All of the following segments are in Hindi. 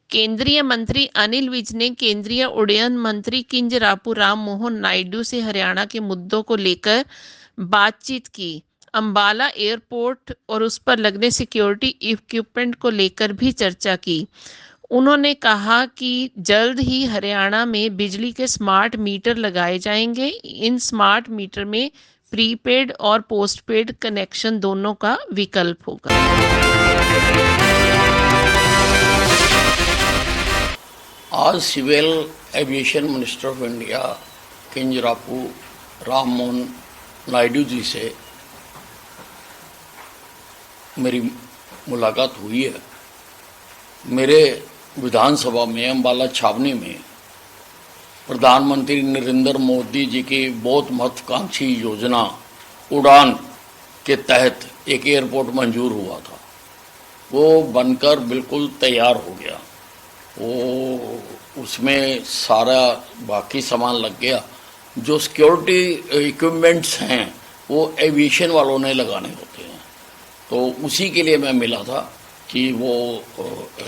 केंद्रीय मंत्री अनिल विज ने केंद्रीय उड्डयन मंत्री किंजरापू राम मोहन नायडू से हरियाणा के मुद्दों को लेकर बातचीत की। अंबाला एयरपोर्ट और उस पर लगने सिक्योरिटी इक्विपमेंट को लेकर भी चर्चा की। उन्होंने कहा कि जल्द ही हरियाणा में बिजली के स्मार्ट मीटर लगाए जाएंगे। इन स्मार्ट मीटर में प्रीपेड और पोस्टपेड कनेक्शन दोनों का विकल्प होगा। आज civil aviation minister of India Kinjarapu Ram Mohan Naidu ji से मेरी मुलाकात हुई है। मेरे विधानसभा में अंबाला छावनी में प्रधानमंत्री नरेंद्र मोदी जी की बहुत महत्वाकांक्षी योजना उड़ान के तहत एक एयरपोर्ट मंजूर हुआ था। वो बनकर बिल्कुल तैयार हो गया। वो उसमें सारा बाकी सामान लग गया। जो सिक्योरिटी इक्विपमेंट्स हैं वो एविएशन वालों ने लगाने होते हैं, तो उसी के लिए मैं मिला था कि वो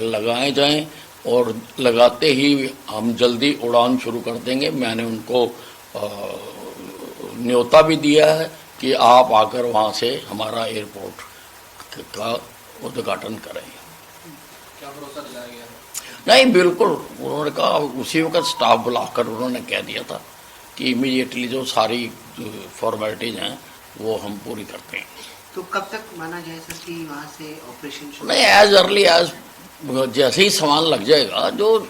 लगाए जाएं और लगाते ही हम जल्दी उड़ान शुरू कर देंगे। मैंने उनको न्योता भी दिया है कि आप आकर वहाँ से हमारा एयरपोर्ट का उद्घाटन करें। क्या भरोसा दिलाया गया? नहीं, बिल्कुल। उन्होंने कहा, उसी वक्त स्टाफ बुलाकर उन्होंने कह दिया था कि इमीडिएटली जो सारी फॉर्मेलिटीज हैं वो हम पूरी करते हैं। तो कब तक माना जाए सर कि वहाँ से ऑपरेशन शुरू? नहीं, एज अर्ली एज जैसे ही सामान लग जाएगा। जो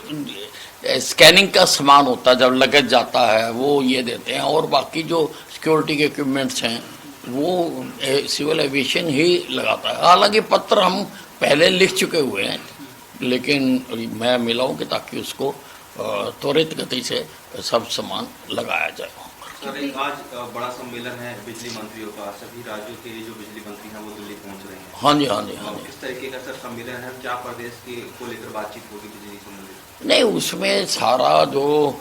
स्कैनिंग का सामान होता है, जब लगेज जाता है वो ये देते हैं, और बाकी जो सिक्योरिटी के इक्विपमेंट्स हैं वो सिविल एविएशन ही लगाता है। हालांकि पत्र हम पहले लिख चुके हुए हैं, लेकिन मैं मिला हूँ कि ताकि उसको त्वरित गति से सब सामान लगाया जाए। सर, एक आज बड़ा सम्मेलन है बिजली मंत्रियों का। सभी राज्यों के लिए जो बिजली मंत्री हैं वो दिल्ली पहुंच रहे हैं। हाँ जी, हाँ जी, हाँ जी। किस तरीके का सर सम्मेलन है? क्या प्रदेश के को लेकर बातचीत होगी बिजली संबंधित? नहीं, उसमें सारा जो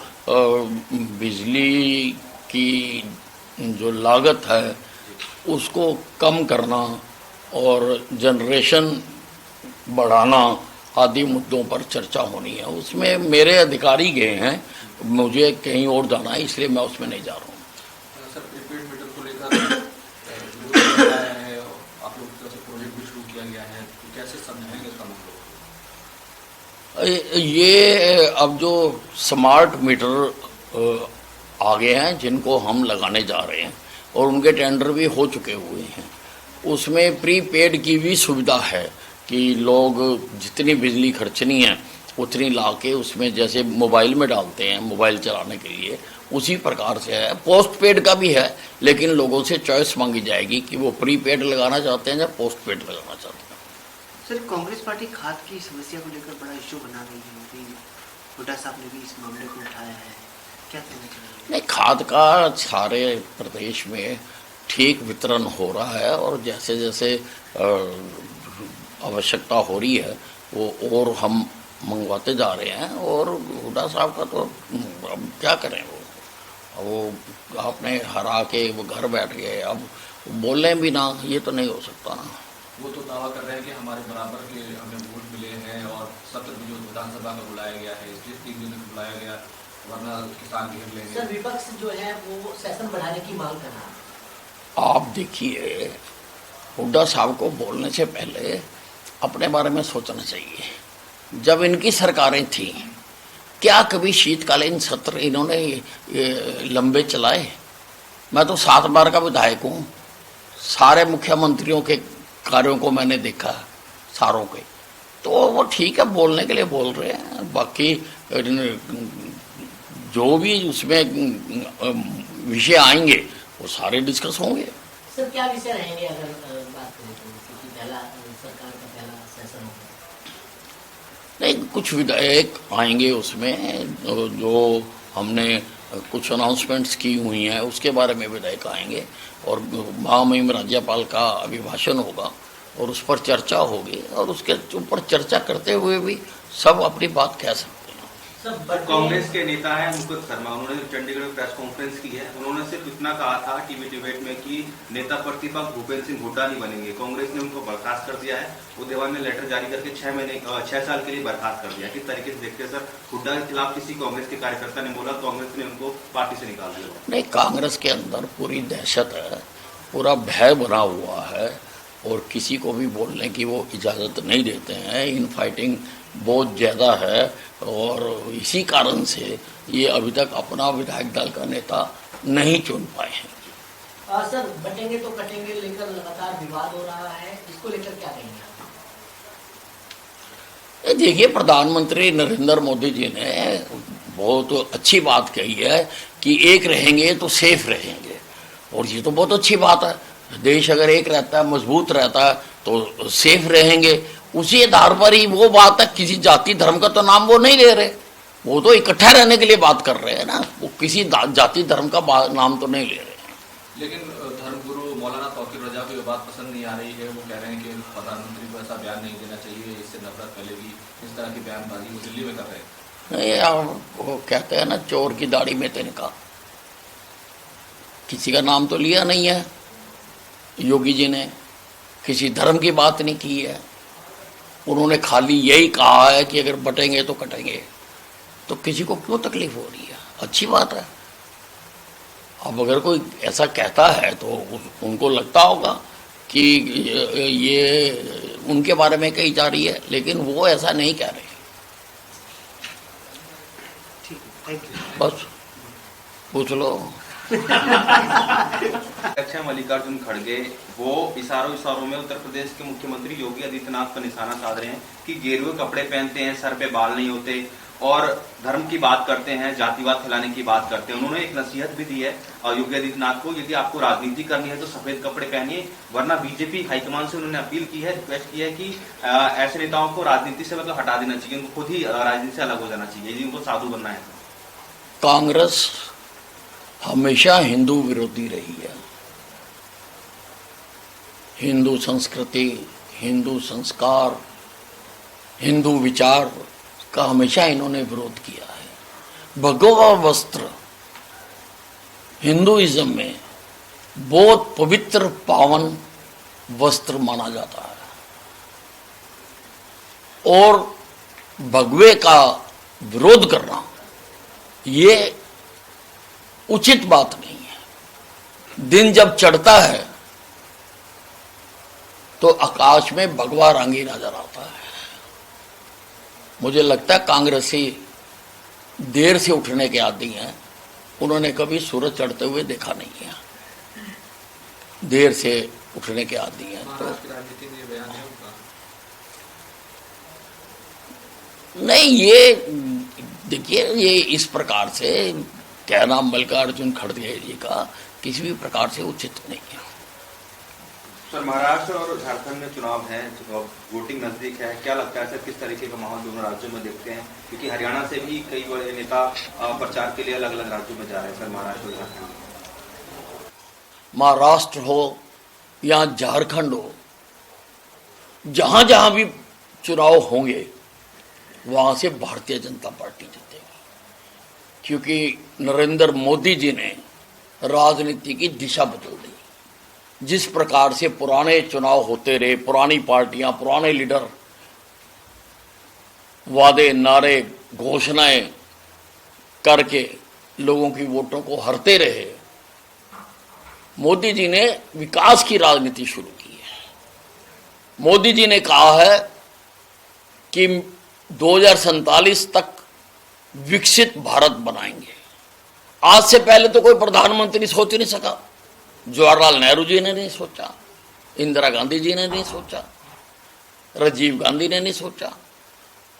बिजली की जो लागत है उसको कम करना और जनरेशन बढ़ाना आदि मुद्दों पर चर्चा होनी है। उसमें मेरे अधिकारी गए हैं, मुझे कहीं और जाना है, इसलिए मैं उसमें नहीं जा रहा हूँ। सर, प्रीपेड मीटर को लेकर है, आप लोग की तरफ से प्रोजेक्ट भी शुरू किया गया है, तो कैसे समझाएंगे इसका मतलब? ये अब जो स्मार्ट मीटर आ गए हैं जिनको हम लगाने जा रहे हैं और उनके टेंडर भी हो चुके हुए हैं, उसमें प्रीपेड की भी सुविधा है कि लोग जितनी बिजली खर्चनी है उतनी ला के उसमें जैसे मोबाइल में डालते हैं मोबाइल चलाने के लिए, उसी प्रकार से है। पोस्ट पेड का भी है, लेकिन लोगों से चॉइस मांगी जाएगी कि वो प्रीपेड लगाना चाहते हैं या पोस्ट पेड लगाना चाहते हैं। सर, कांग्रेस पार्टी खाद की समस्या को लेकर बड़ा इश्यू बना रही है। हुड्डा साहब ने भी इस मामले को उठाया है, क्या कहना चाहिए? नहीं, खाद का सारे प्रदेश में ठीक वितरण हो रहा है और जैसे जैसे आवश्यकता हो रही है वो और हम मंगवाते जा रहे हैं। और हुड्डा साहब का तो अब क्या करें, वो आपने हरा के वो घर बैठ गए, अब बोलें भी ना, ये तो नहीं हो सकता ना। वो तो दावा कर रहे हैं कि हमारे बराबर के हमें वोट मिले हैं और सत्र भी जो विधानसभा में बुलाया गया है, इसलिए 3 दिन में बुलाया गया, वरना किसान घेर लेंगे। सर, विपक्ष जो है वो सेशन बढ़ाने की मांग कर रहा है। आप देखिए, हुड्डा साहब को बोलने से पहले अपने बारे में सोचना चाहिए। जब इनकी सरकारें थी, क्या कभी शीतकालीन सत्र इन्होंने लंबे चलाए? मैं तो 7 बार का विधायक हूँ, सारे मुख्यमंत्रियों के कार्यों को मैंने देखा, सारों के। तो वो ठीक है, बोलने के लिए बोल रहे हैं, बाकी जो भी उसमें विषय आएंगे वो सारे डिस्कस होंगे। सर, क्या विषय रहेंगे अगर बात करें तो? क्योंकि पहला सरकार का पहला सेशन होगा। नहीं, कुछ विधायक आएंगे उसमें, जो हमने कुछ अनाउंसमेंट्स की हुई हैं उसके बारे में विधायक आएंगे और महामहिम राज्यपाल का अभिभाषण होगा और उस पर चर्चा होगी और उसके ऊपर चर्चा करते हुए भी सब अपनी बात कह सकते हैं। सब कांग्रेस के नेता हैं मुकुल शर्मा, उन्होंने चंडीगढ़ में प्रेस कॉन्फ्रेंस की है। उन्होंने सिर्फ इतना कहा था टीवी डिबेट में कि नेता प्रतिपक्ष भूपेंद्र सिंह हुड्डा नहीं बनेंगे। कांग्रेस ने उनको बर्खास्त कर दिया है। वो देवान में लेटर जारी करके 6 साल के लिए बर्खास्त कर दिया। किस तरीके से देखते हैं सर, हुड्डा के खिलाफ किसी कांग्रेस के कार्यकर्ता ने बोला, कांग्रेस ने उनको पार्टी से निकाल दिया? नहीं, कांग्रेस के अंदर पूरी दहशत है, पूरा भय बना हुआ है और किसी को भी बोलने की वो इजाज़त नहीं देते हैं। इन फाइटिंग बहुत ज़्यादा है और इसी कारण से ये अभी तक अपना विधायक दल का नेता नहीं चुन पाए हैं। सर बटेंगे तो कटेंगे लेकर लगातार विवाद हो रहा है, इसको लेकर क्या कहेंगे आप? देखिए, प्रधानमंत्री नरेंद्र मोदी जी ने बहुत अच्छी बात कही है कि एक रहेंगे तो सेफ रहेंगे, और ये तो बहुत अच्छी बात है। देश अगर एक रहता है, मजबूत रहता है, तो सेफ रहेंगे। उसी आधार पर ही वो बात है, किसी जाति धर्म का तो नाम वो नहीं ले रहे, वो तो इकट्ठा रहने के लिए बात कर रहे हैं ना, वो किसी जाति धर्म का नाम तो नहीं ले रहे हैं। लेकिन धर्मगुरु मौलाना तौकीर रजा को ये बात पसंद नहीं आ रही है। वो कह रहे हैं कि प्रधानमंत्री को ऐसा बयान नहीं देना चाहिए, इससे नफरत फैलेगी। इस तरह की बयानबाजी वो दिल्ली में कर रहे हैं। नहीं, वो कहते हैं ना, चोर की दाढ़ी में तिनका। किसी का नाम तो लिया नहीं है योगी जी ने, किसी धर्म की बात नहीं की है। उन्होंने खाली यही कहा है कि अगर बटेंगे तो कटेंगे, तो किसी को क्यों तकलीफ हो रही है? अच्छी बात है। अब अगर कोई ऐसा कहता है तो उनको लगता होगा कि ये उनके बारे में कही जा रही है, लेकिन वो ऐसा नहीं कह रहे। ठीक है, थैंक यू। बस पूछ लो। अध्यक्ष मल्लिकार्जुन खड़गे वो इशारों में उत्तर प्रदेश के मुख्यमंत्री योगी आदित्यनाथ पर निशाना साध रहे हैं कि गेरुए कपड़े पहनते हैं, सर पे बाल नहीं होते और धर्म की बात करते हैं, जातिवाद फैलाने की बात करते हैं। उन्होंने एक नसीहत भी दी है योगी आदित्यनाथ को, यदि आपको राजनीति करनी है तो सफेद कपड़े पहनिए, वरना बीजेपी हाईकमान से उन्होंने अपील की है, रिक्वेस्ट की है कि ऐसे नेताओं को राजनीति से मतलब हटा देना चाहिए, उनको खुद ही राजनीति से अलग हो जाना चाहिए यदि उनको साधु बनना है। कांग्रेस हमेशा हिंदू विरोधी रही है। हिंदू संस्कृति, हिंदू संस्कार, हिंदू विचार का हमेशा इन्होंने विरोध किया है। भगवा वस्त्र हिंदुइज्म में बहुत पवित्र पावन वस्त्र माना जाता है और भगवे का विरोध करना ये उचित बात नहीं है। दिन जब चढ़ता है तो आकाश में भगवा रंग ही नजर आता है। मुझे लगता है कांग्रेसी देर से उठने के आदी हैं, उन्होंने कभी सूरज चढ़ते हुए देखा नहीं है। देर से उठने के आदी हैं तो राजनीति में ये बयान है उनका। नहीं, ये देखिए, ये इस प्रकार से कहना मल्लिकार्जुन खड़गे जी का किसी भी प्रकार से उचित नहीं है। सर, महाराष्ट्र और झारखंड में चुनाव है, वोटिंग नजदीक है, क्या लगता है सर किस तरीके का माहौल दोनों राज्यों में देखते हैं? क्योंकि हरियाणा से भी कई बड़े नेता प्रचार के लिए अलग अलग राज्यों में जा रहे हैं सर, महाराष्ट्र और झारखंड। महाराष्ट्र हो या झारखंड हो, जहां जहां भी चुनाव होंगे वहां से भारतीय जनता पार्टी जीतेगी, क्योंकि नरेंद्र मोदी जी ने राजनीति की दिशा बदल दी। जिस प्रकार से पुराने चुनाव होते रहे, पुरानी पार्टियां, पुराने लीडर वादे नारे घोषणाएं करके लोगों की वोटों को हरते रहे, मोदी जी ने विकास की राजनीति शुरू की है। मोदी जी ने कहा है कि 2047 तक विकसित भारत बनाएंगे। आज से पहले तो कोई प्रधानमंत्री सोच नहीं सका। जवाहरलाल नेहरू जी ने नहीं सोचा, इंदिरा गांधी जी ने नहीं सोचा, राजीव गांधी ने नहीं सोचा,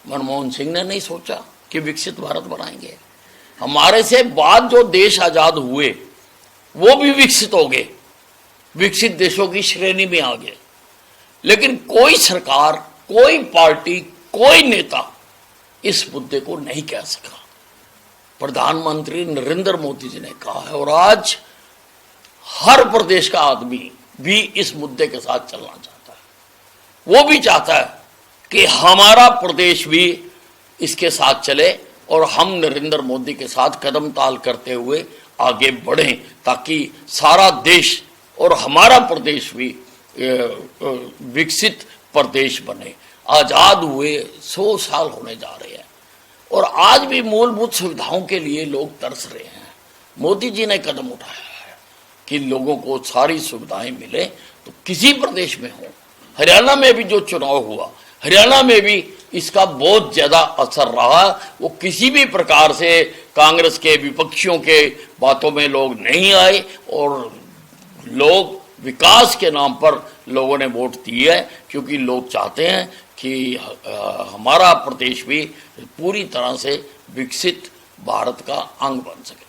मनमोहन सिंह ने नहीं सोचा कि विकसित भारत बनाएंगे। हमारे से बाद जो देश आजाद हुए वो भी विकसित हो गए, विकसित देशों की श्रेणी में आ गए, लेकिन कोई सरकार, कोई पार्टी, कोई नेता इस मुद्दे को नहीं कह सका। प्रधानमंत्री नरेंद्र मोदी जी ने कहा है और आज हर प्रदेश का आदमी भी इस मुद्दे के साथ चलना चाहता है। वो भी चाहता है कि हमारा प्रदेश भी इसके साथ चले और हम नरेंद्र मोदी के साथ कदम ताल करते हुए आगे बढ़ें, ताकि सारा देश और हमारा प्रदेश भी विकसित प्रदेश बने। आज़ाद हुए 100 साल होने जा रहे हैं और आज भी मूलभूत सुविधाओं के लिए लोग तरस रहे हैं। मोदी जी ने कदम उठाया है कि लोगों को सारी सुविधाएं मिले, तो किसी प्रदेश में हो। हरियाणा में भी जो चुनाव हुआ, हरियाणा में भी इसका बहुत ज्यादा असर रहा। वो किसी भी प्रकार से कांग्रेस के विपक्षियों के बातों में लोग नहीं आए और लोग विकास के नाम पर लोगों ने वोट दिए है, क्योंकि लोग चाहते हैं कि हमारा प्रदेश भी पूरी तरह से विकसित भारत का अंग बन सके।